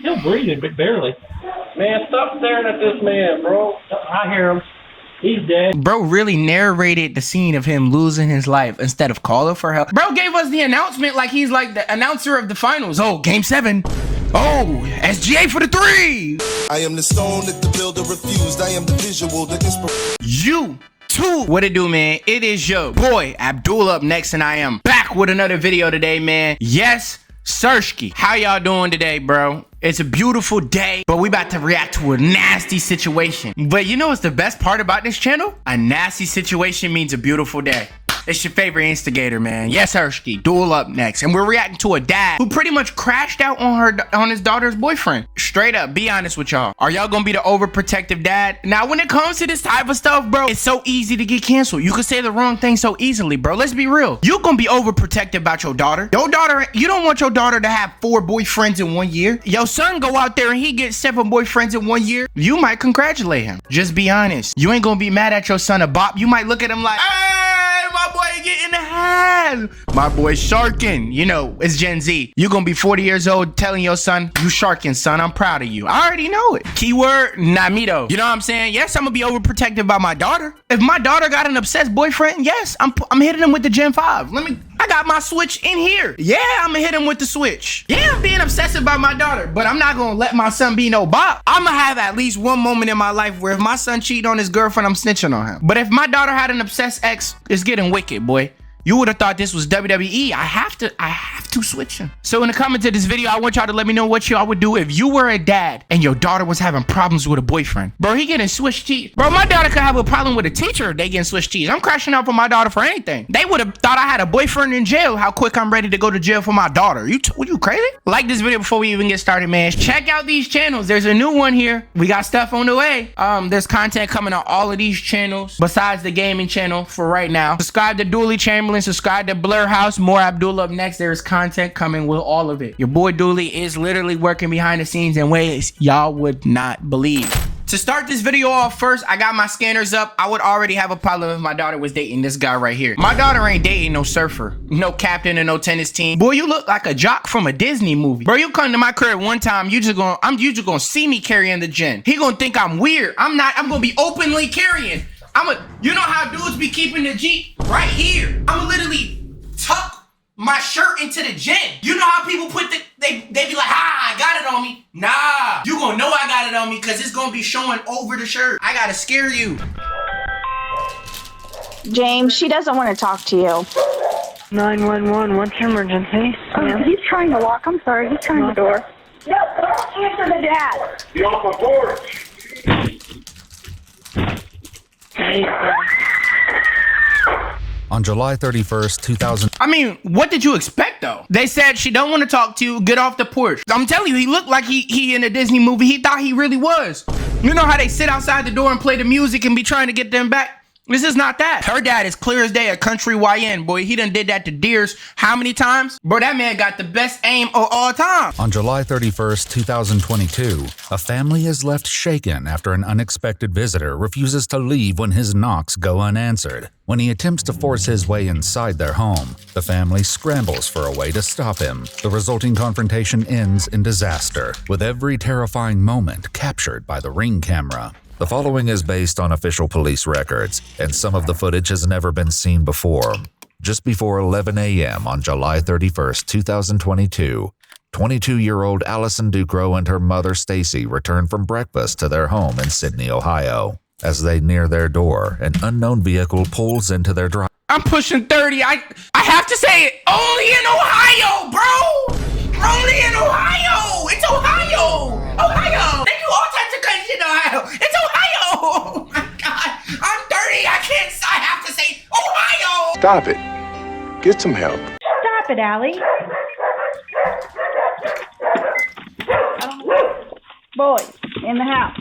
still breathing, but barely. Man, stop staring at this man, bro. I hear him. He's dead. Bro really narrated the scene of him losing his life instead of calling for help. Bro gave us the announcement like he's like the announcer of the finals. Oh, game 7. Oh, SGA for the 3. I am the stone that the builder refused. I am the visual, the inspiration. You too. What it do, man? It is your boy Abdul up next, and I am back with another video today, man. Yes, Sirski. How y'all doing today, bro? It's a beautiful day, but we about to react to a nasty situation. But you know what's the best part about this channel? A nasty situation means a beautiful day. It's your favorite instigator, man. Yes, Hershky. Duel up next. And we're reacting to a dad who pretty much crashed out on his daughter's boyfriend. Straight up, be honest with y'all. Are y'all gonna be the overprotective dad? Now, when it comes to this type of stuff, bro, it's so easy to get canceled. You can say the wrong thing so easily, bro. Let's be real. You gonna be overprotective about your daughter. Your daughter, you don't want your daughter to have 4 boyfriends in 1 year. Your son go out there and he gets 7 boyfriends in 1 year. You might congratulate him. Just be honest. You ain't gonna be mad at your son a bop. You might look at him like, hey, my boy get in the head. My boy sharking. You know, it's Gen Z. You gonna be 40 years old telling your son, you sharking, son. I'm proud of you. I already know it. Keyword, Namito. You know what I'm saying? Yes, I'm gonna be overprotective about my daughter. If my daughter got an obsessed boyfriend, yes, I'm hitting him with the Gen 5. I got my Switch in here. Yeah, I'm gonna hit him with the Switch. Yeah, I'm being obsessive about my daughter, but I'm not gonna let my son be no bop. I'm gonna have at least one moment in my life where if my son cheat on his girlfriend, I'm snitching on him. But if my daughter had an obsessed ex, it's getting wicked, boy. You would have thought this was WWE. I have to switch him. So in the comments of this video, I want y'all to let me know what y'all would do if you were a dad and your daughter was having problems with a boyfriend. Bro, he getting switched teeth. Bro, my daughter could have a problem with a teacher if they getting switched teeth. I'm crashing out for my daughter for anything. They would have thought I had a boyfriend in jail, how quick I'm ready to go to jail for my daughter. You crazy? Like this video before we even get started, man. Check out these channels. There's a new one here. We got stuff on the way. There's content coming on all of these channels besides the gaming channel for right now. Subscribe to Dooley Chamberlain. Subscribe to Blur House. More Abdul up next. There is content coming with all of it. Your boy Dooley is literally working behind the scenes in ways y'all would not believe. To start this video off, first, I got my scanners up. I would already have a problem if my daughter was dating this guy right here. My daughter ain't dating no surfer, no captain, and no tennis team. Boy, you look like a jock from a Disney movie. Bro, you come to my crib one time, you just gonna see me carrying the Gen. He gonna think I'm weird. I'm not. I'm gonna be openly carrying. You know how dudes be keeping the Jeep right here. I'ma literally tuck my shirt into the Gen. You know how people put they be like, I got it on me. Nah, you gonna know I got it on me because it's gonna be showing over the shirt. I gotta scare you. James, she doesn't want to talk to you. 911, what's your emergency? He's trying to walk. I'm sorry, he's trying the door. No, don't answer the dad. You off my porch. On July 31st, 2000. I mean, what did you expect though? They said she don't want to talk to you, get off the porch. I'm telling you, he looked like he in a Disney movie. He thought he really was. You know how they sit outside the door and play the music and be trying to get them back? This is not that. Her dad is clear as day, a country YN, boy. He done did that to deers how many times? Bro, that man got the best aim of all time. On July 31st, 2022, a family is left shaken after an unexpected visitor refuses to leave when his knocks go unanswered. When he attempts to force his way inside their home, the family scrambles for a way to stop him. The resulting confrontation ends in disaster, with every terrifying moment captured by the Ring camera. The following is based on official police records, and some of the footage has never been seen before. Just before 11 a.m. on July 31st, 2022, 22-year-old Allison Ducro and her mother Stacy return from breakfast to their home in Sydney, Ohio. As they near their door, an unknown vehicle pulls into their driveway. I'm pushing 30. I have to say it. Only in Ohio, bro. Only in Ohio. It's Ohio. Ohio. They do all types of crazy shit in Ohio. It's Ohio. Oh my God. I'm 30. I have to say Ohio. Stop it. Get some help. Stop it, Allie. Boys, in the house.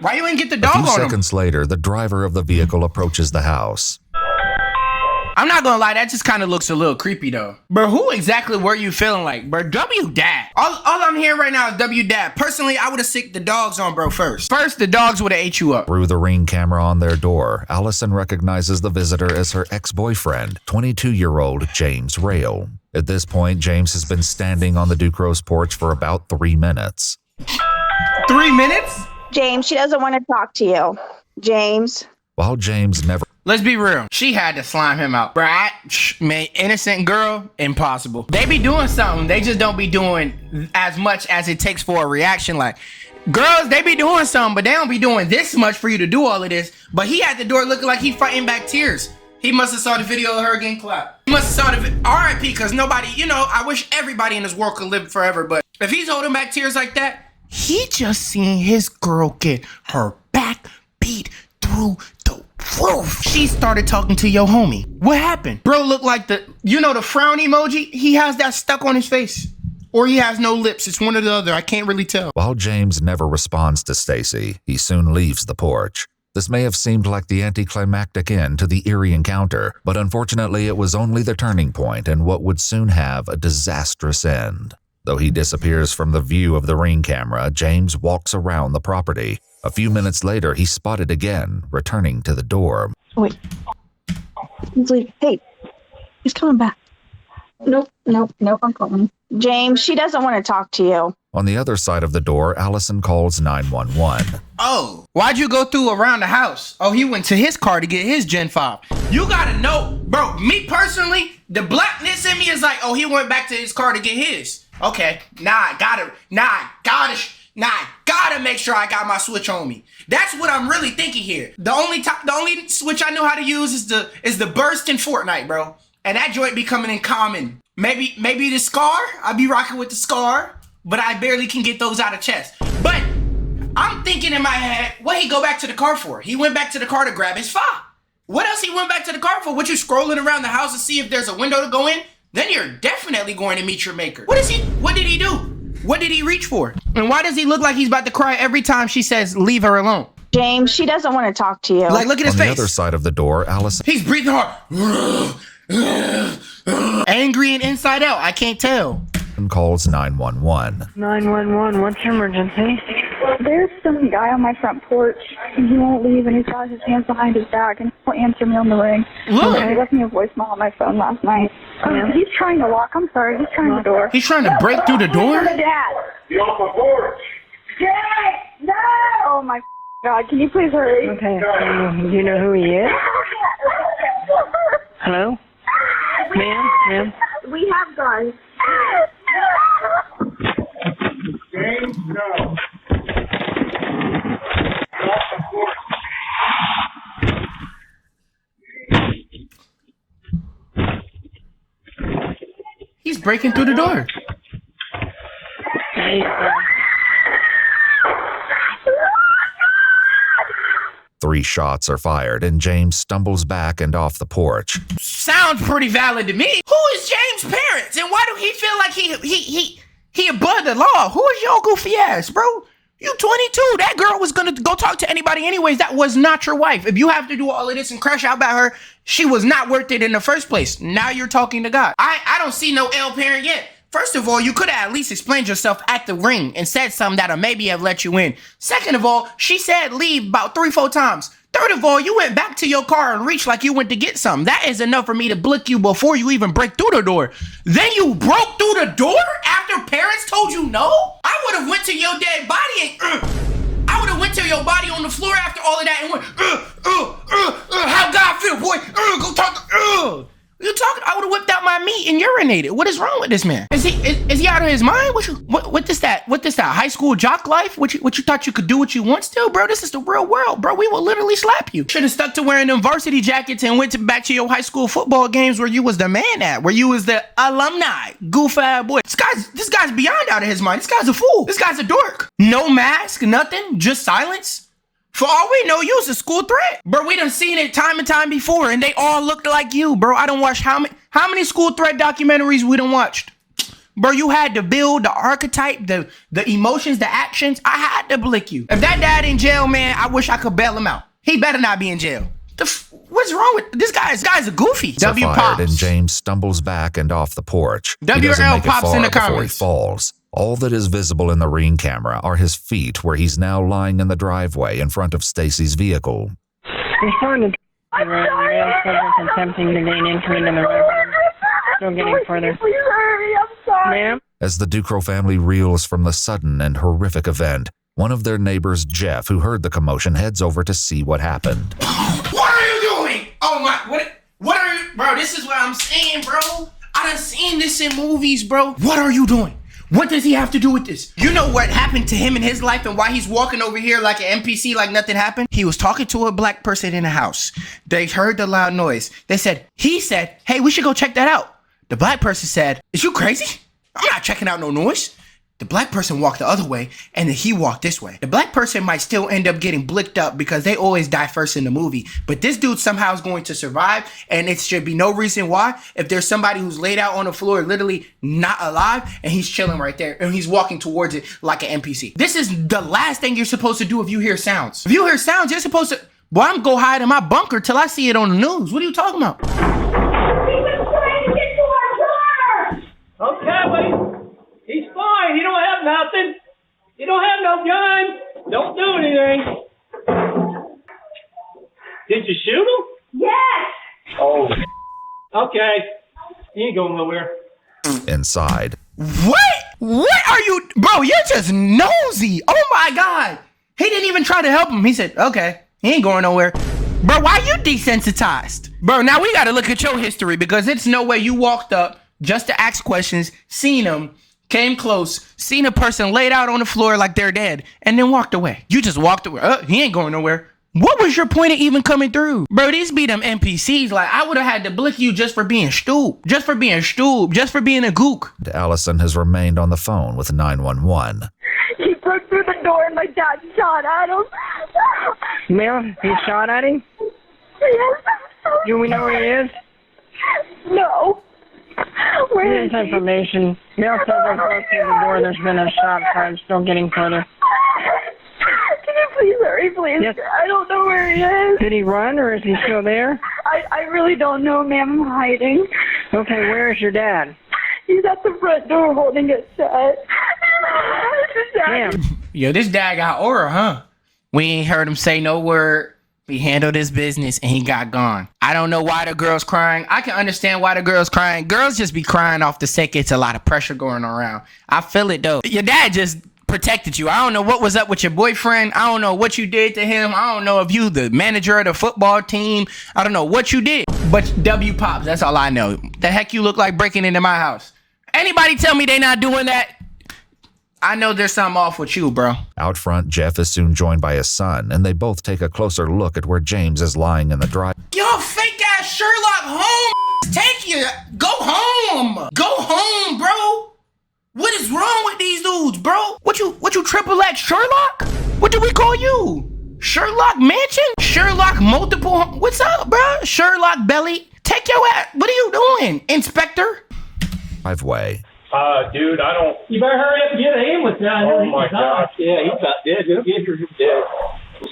Why you ain't get the dog on him? A few seconds later, the driver of the vehicle approaches the house. I'm not gonna lie, that just kind of looks a little creepy though. But who exactly were you feeling like, bro? W dad. All I'm hearing right now is W dad. Personally, I would have sicked the dogs on bro first. First, the dogs would have ate you up. Through the Ring camera on their door, Allison recognizes the visitor as her ex-boyfriend, 22-year-old James Rail. At this point, James has been standing on the Ducros porch for about 3 minutes. 3 minutes? James, she doesn't want to talk to you. James. While James never Let's be real. She had to slime him out. Right? Man, innocent girl, impossible. They be doing something. They just don't be doing as much as it takes for a reaction. Like, girls, they be doing something, but they don't be doing this much for you to do all of this. But he at the door looking like he fighting back tears. He must have saw the video of her getting clapped. He must have saw the RIP, because nobody, I wish everybody in this world could live forever, but if he's holding back tears like that, he just seen his girl get her back beat through the roof. She started talking to your homie. What happened? Bro looked like the frown emoji? He has that stuck on his face. Or he has no lips. It's one or the other. I can't really tell. While James never responds to Stacy, he soon leaves the porch. This may have seemed like the anticlimactic end to the eerie encounter, but unfortunately it was only the turning point in what would soon have a disastrous end. Though he disappears from the view of the Ring camera, James walks around the property. A few minutes later, he's spotted again, returning to the door. Wait. He's leaving. Hey, he's coming back. Nope, I'm calling. James, she doesn't want to talk to you. On the other side of the door, Allison calls 911. Oh, why'd you go through around the house? Oh, he went to his car to get his Gen 5. You gotta know, bro, me personally, the blackness in me is like, oh, he went back to his car to get his. Okay, I gotta make sure I got my switch on me. That's what I'm really thinking here. The only switch I know how to use is the burst in Fortnite, bro. And that joint be coming in common. Maybe the Scar. I be rocking with the Scar, but I barely can get those out of chest. But I'm thinking in my head, what he go back to the car for? He went back to the car to grab his fob. What else he went back to the car for? What, you scrolling around the house to see if there's a window to go in? Then you're definitely going to meet your maker. What did he do? What did he reach for? And why does he look like he's about to cry every time she says, leave her alone? James, she doesn't want to talk to you. Like, look at his face. On the other side of the door, Allison... He's breathing hard. Angry and inside out. I can't tell. Calls 911. 911, what's your emergency? There's some guy on my front porch, and he won't leave, and he's got his hands behind his back, and he won't answer me on the ring. Look. He left me a voicemail on my phone last night. He's trying to lock. I'm sorry. He's trying the door. He's trying to break through the door? Dad. Get off my porch! Dad! No! Oh my God! Can you please hurry? Okay, do you know who he is? Hello? Ma'am? We have guns. James, no. Get off the porch. He's breaking through the door. Three shots are fired, and James stumbles back and off the porch. Sounds pretty valid to me. Who is James' parents, and why do he feel like he above the law? Who is your goofy ass, bro? You 22. That girl was gonna go talk to anybody anyways. That was not your wife. If you have to do all of this and crash out about her, she was not worth it in the first place. Now you're talking to God. I don't see no L parent yet. First of all, you could have at least explained yourself at the ring and said something that'll maybe have let you in. Second of all, she said leave about 3-4 times. Third of all, you went back to your car and reached like you went to get something. That is enough for me to blick you before you even break through the door. Then you broke through the door after parents told you no? I would have went to your dead body and I would have went to your body on the floor after all of that and went, how God feel, boy? Go talk to, You talking? I would have whipped out my meat and urinated. What is wrong with this man? Is he out of his mind? What this that high school jock life? What you thought you could do what you want still, bro? This is the real world, bro. We will literally slap you. Should have stuck to wearing them varsity jackets and went back to your high school football games where you was the man at, where you was the alumni, goof-ass boy. This guy's beyond out of his mind. This guy's a fool. This guy's a dork. No mask, nothing, just silence. For all we know, you was a school threat. Bro, we done seen it time and time before, and they all looked like you, bro. I done watched how many school threat documentaries we done watched? Bro, you had to build the archetype, the emotions, the actions. I had to blick you. If that dad in jail, man, I wish I could bail him out. He better not be in jail. What's wrong with this guy? This guy's a goofy. W fired, pops. and James stumbles back and off the porch. He WL doesn't make it pops far in the before he comments. falls. All that is visible in the ring camera are his feet, where he's now lying in the driveway in front of Stacy's vehicle. He's trying to male subject attempting to gain entry into the residence. Still getting further. Please hurry. I'm sorry. Ma'am? As the Ducro family reels from the sudden and horrific event, one of their neighbors, Jeff, who heard the commotion, heads over to see what happened. What are you doing? Oh my, what are you, bro, this is what I'm saying, bro. I done seen this in movies, bro. What are you doing? What does he have to do with this? You know what happened to him in his life and why he's walking over here like an NPC, like nothing happened? He was talking to a black person in the house. They heard the loud noise. He said, hey, we should go check that out. The black person said, is you crazy? I'm not checking out no noise. The black person walked the other way, and then he walked this way. The black person might still end up getting blicked up because they always die first in the movie. But this dude somehow is going to survive, and it should be no reason why. If there's somebody who's laid out on the floor, literally not alive, and he's chilling right there, and he's walking towards it like an NPC. This is the last thing you're supposed to do if you hear sounds. If you hear sounds, you're supposed to, well, I'm go hide in my bunker till I see it on the news. What are you talking about? Okay, but he's fine. He don't have nothing. He don't have no gun. Don't do anything. Did you shoot him? Yes. Oh. Okay. He ain't going nowhere. Inside, What are you, bro? You're just nosy. Oh my God. He didn't even try to help him. He said, okay, he ain't going nowhere. Bro, why you desensitized? Bro, now we got to look at your history because it's no way you walked up just to ask questions, seen him, came close, seen a person laid out on the floor like they're dead, and then walked away. You just walked away. He ain't going nowhere. What was your point of even coming through? Bro, these be them NPCs. Like, I would have had to blick you just for being stupid. Just for being stupid. Just for being a gook. Allison has remained on the phone with 911. He broke through the door and my dad shot at him. Ma'am, he shot at him? Yes. Do we know where he is? No. Where is This he? information. Male subject broke through the door. There's been a shot fired. Still getting further. Can you please hurry, please? Yes. I don't know where he is. Did he run or is he still there? I really don't know, ma'am. I'm hiding. Okay, where is your dad? He's at the front door holding it shut. Ma'am. Yo, this dad got aura, huh? We ain't heard him say no word. He handled his business and he got gone. I don't know why the girl's crying. I can understand why the girl's crying. Girls just be crying off the sake it's a lot of pressure going around. I feel it though. Your dad just protected you. I don't know what was up with your boyfriend. I don't know what you did to him. I don't know if you the manager of the football team. I don't know what you did. But W pops, that's all I know. The heck you look like breaking into my house. Anybody tell me they not doing that? I know there's something off with you, bro. Out front, Jeff is soon joined by his son, and they both take a closer look at where James is lying in the drive. Yo, fake ass Sherlock Holmes. Take you. Go home. Go home, bro. What is wrong with these dudes, bro? What you triple X Sherlock? What do we call you? Sherlock Mansion? Sherlock multiple? What's up, bro? Sherlock Belly? Take your ass. What are you doing, Inspector? Driveway. Dude, I don't. You better hurry up and get an ambulance down here. Oh, He's my not. gosh. Yeah, he's about dead. Just get here. He's dead.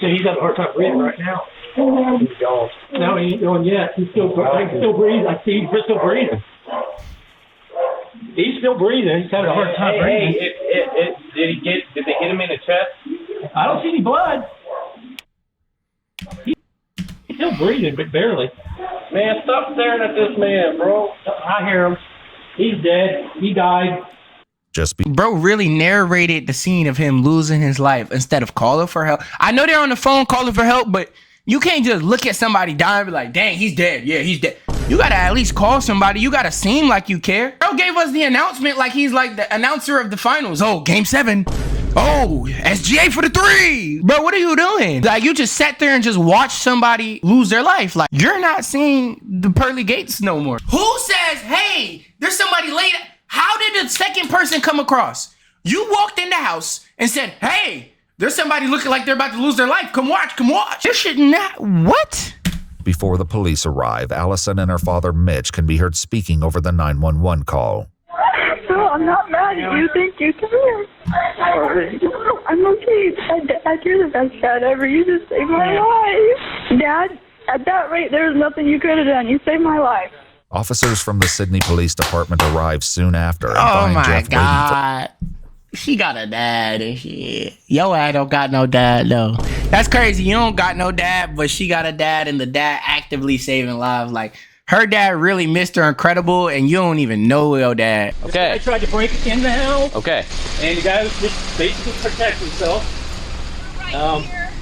So he's having a hard time breathing right now. He's gone. No, he ain't going yet. He's still breathing. I see he's still breathing. He's still breathing. He's having a hard time breathing. Did they get him in the chest? I don't see any blood. He's still breathing, but barely. Man, stop staring at this man, bro. I hear him. He's dead. He died. Bro really narrated the scene of him losing his life instead of calling for help. I know they're on the phone calling for help, but you can't just look at somebody dying and be like, dang, he's dead. Yeah, he's dead. You gotta at least call somebody. You gotta seem like you care. Bro gave us the announcement like he's like the announcer of the finals. Oh, game 7. Oh, SGA for the 3. Bro, what are you doing? Like, you just sat there and just watched somebody lose their life. Like, you're not seeing the pearly gates no more. Who says, hey, there's somebody late? How did the second person come across? You walked in the house and said, hey, there's somebody looking like they're about to lose their life. Come watch, come watch. This should not, what? Before the police arrive, Allison and her father, Mitch, can be heard speaking over the 911 call. No, I'm not mad at you. Thank you. Come here. I'm okay. Dad, you're the best dad ever. You just saved my life. Dad, that sorry. There's nothing you could have done. You saved my life. Officers from the Sydney Police Department arrive soon after and Oh find my Jeff God. She got a dad and shit. Yo, I don't got no dad, though. That's crazy. You don't got no dad, but she got a dad, and the dad actively saving lives. Like, her dad really Mr. Incredible, and you don't even know your dad. Okay. I tried to break in the house, Okay. and the guy was just basically protect himself.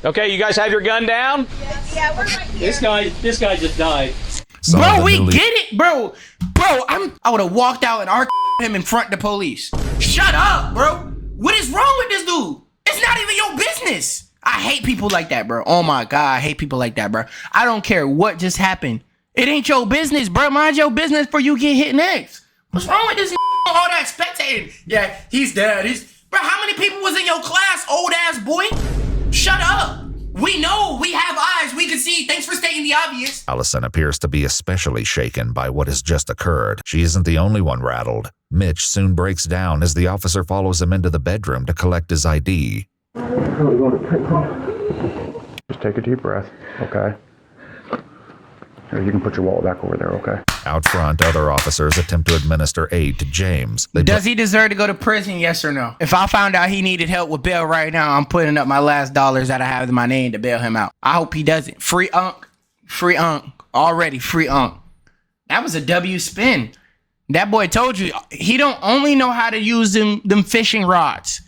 Okay, you guys have your gun down? Yeah, we're right here. This guy just died. Some of Bro, the we newly- get it, bro. I would have walked out and him in front of the police. Shut up, bro. What is wrong with this dude? It's not even your business. I hate people like that, bro. Oh my God, I hate people like that, bro. I don't care what just happened. It ain't your business, bro. Mind your business before you get hit next. What's wrong with this? All that spectating. Yeah, he's dead. Bro, how many people was in your class, old ass boy? Shut up. We know. We have eyes. We can see. Thanks for stating the obvious. Allison appears to be especially shaken by what has just occurred. She isn't the only one rattled. Mitch soon breaks down as the officer follows him into the bedroom to collect his ID. Just take a deep breath, okay? Here, you can put your wallet back over there, okay? Out front, other officers attempt to administer aid to James. Does he deserve to go to prison, yes or no? If I found out he needed help with bail right now, I'm putting up my last dollars that I have in my name to bail him out. I hope he doesn't. Free Unc. Free Unc. Already free Unc. That was a W spin. That boy told you, he don't only know how to use them fishing rods.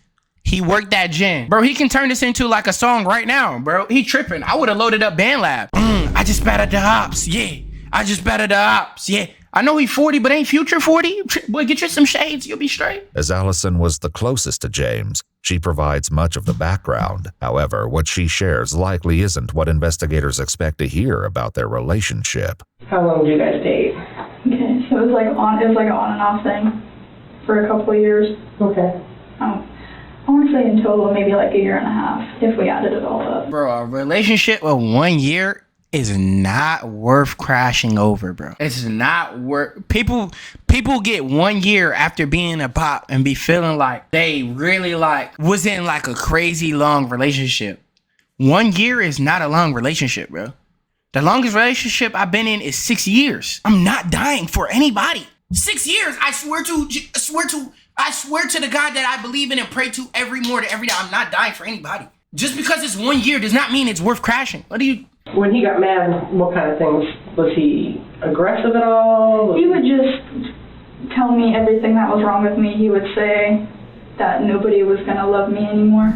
He worked that gin. Bro, he can turn this into like a song right now, bro. He tripping. I would have loaded up BandLab. I just battered the ops, yeah. I just battered the ops, yeah. I know he 40, but ain't Future 40. Boy, get you some shades, you'll be straight. As Allison was the closest to James, she provides much of the background. However, what she shares likely isn't what investigators expect to hear about their relationship. How long did you guys date? Okay, so it was like an on and off thing for a couple of years. Okay. I want to say in total maybe like a year and a half if we added it all up. Bro, a relationship of 1 year is not worth crashing over, bro. It's not worth. People get 1 year after being a pop and be feeling like they really was in like a crazy long relationship. 1 year is not a long relationship, bro. The longest relationship I've been in is 6 years. I'm not dying for anybody. 6 years. I swear to the God that I believe in and pray to every morning, every day. I'm not dying for anybody. Just because it's 1 year does not mean it's worth crashing. What do you? When he got mad, what kind of things? Was he aggressive at all? He would just tell me everything that was wrong with me. He would say that nobody was going to love me anymore.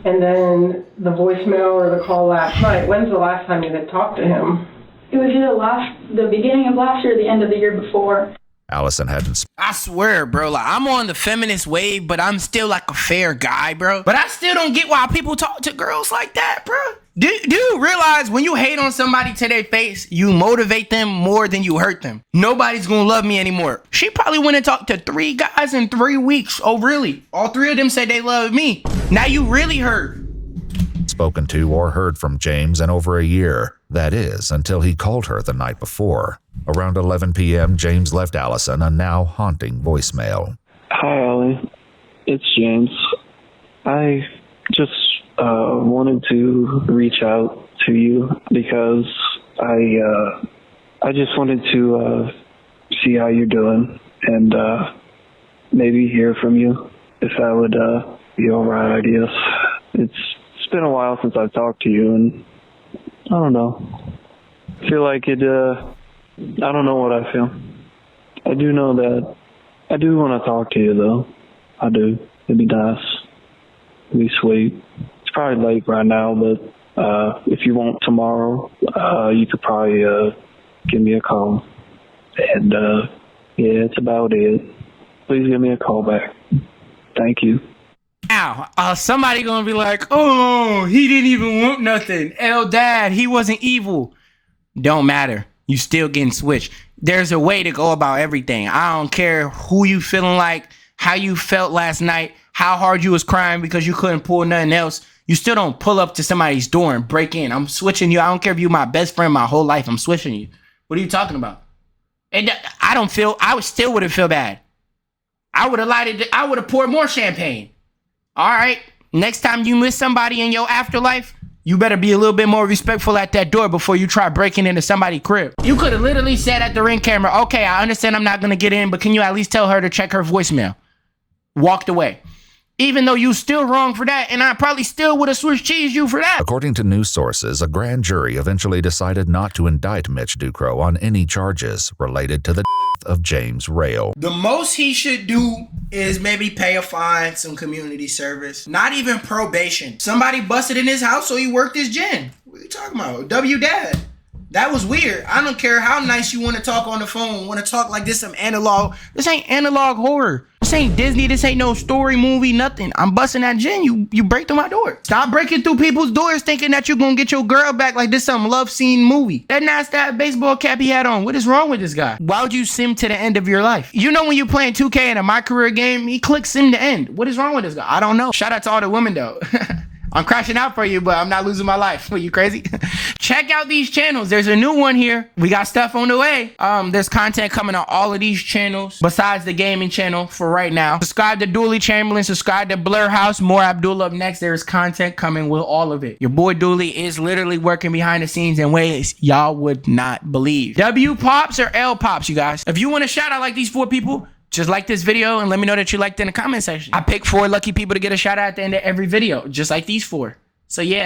And then the voicemail or the call last night, when's the last time you had talked to him? It was either the beginning of last year or the end of the year before. Allison hadn't I swear, bro, like I'm on the feminist wave, but I'm still like a fair guy, bro. But I still don't get why people talk to girls like that, bro. Do you realize when you hate on somebody to their face, you motivate them more than you hurt them? Nobody's gonna love me anymore. She probably went and talked to 3 guys in 3 weeks. Oh, really? All 3 of them said they love me. Now you really hurt. spoken to or heard from James in over a year. That is, until he called her the night before. Around 11 p.m., James left Allison a now haunting voicemail. Hi, Allie. It's James. I just wanted to reach out to you because I just wanted to see how you're doing and maybe hear from you if that would be all right, I guess. It's been a while since I've talked to you, and I don't know. I feel like it, I don't know what I feel. I do know that I do want to talk to you, though. I do. It'd be nice. It'd be sweet. It's probably late right now, but if you want tomorrow, you could probably give me a call. And, yeah, it's about it. Please give me a call back. Thank you. Now, somebody gonna be like, oh, he didn't even want nothing. Dad, he wasn't evil. Don't matter. You still getting switched. There's a way to go about everything. I don't care who you feeling like, how you felt last night, how hard you was crying because you couldn't pull nothing else. You still don't pull up to somebody's door and break in. I'm switching you. I don't care if you're my best friend my whole life. I'm switching you. What are you talking about? And I still wouldn't feel bad. I would have poured more champagne. All right. Next time you miss somebody in your afterlife, You better be a little bit more respectful at that door before you try breaking into somebody's crib. You could have literally said at the Ring camera, okay, I understand I'm not gonna get in, but can you at least tell her to check her voicemail? Walked away. Even though you still wrong for that, and I probably still would have Swiss cheesed you for that. According to news sources, a grand jury eventually decided not to indict Mitch Ducro on any charges related to the death of James Rail. The most he should do is maybe pay a fine, some community service. Not even probation. Somebody busted in his house, so he worked his gin. What are you talking about? W dad. That was weird. I don't care how nice you want to talk on the phone, want to talk like this some analog. This ain't analog horror. This ain't Disney. This ain't no story movie, nothing. I'm busting that gin. You break through my door. Stop breaking through people's doors thinking that you're going to get your girl back like this some love scene movie. That nasty baseball cap he had on. What is wrong with this guy? Why would you sim to the end of your life? You know when you're playing 2K in a My Career game, he clicks sim to end. What is wrong with this guy? I don't know. Shout out to all the women though. I'm crashing out for you, but I'm not losing my life. Are you crazy? Check out these channels. There's a new one here. We got stuff on the way. There's content coming on all of these channels besides the gaming channel for right now. Subscribe to Dooley Chamberlain. Subscribe to Blur House. More Abdul up next. There's content coming with all of it. Your boy Dooley is literally working behind the scenes in ways y'all would not believe. W Pops or L Pops, you guys. If you want a shout out like these 4 people, just like this video and let me know that you liked it in the comment section. I pick 4 lucky people to get a shout out at the end of every video, just like these 4. So yeah.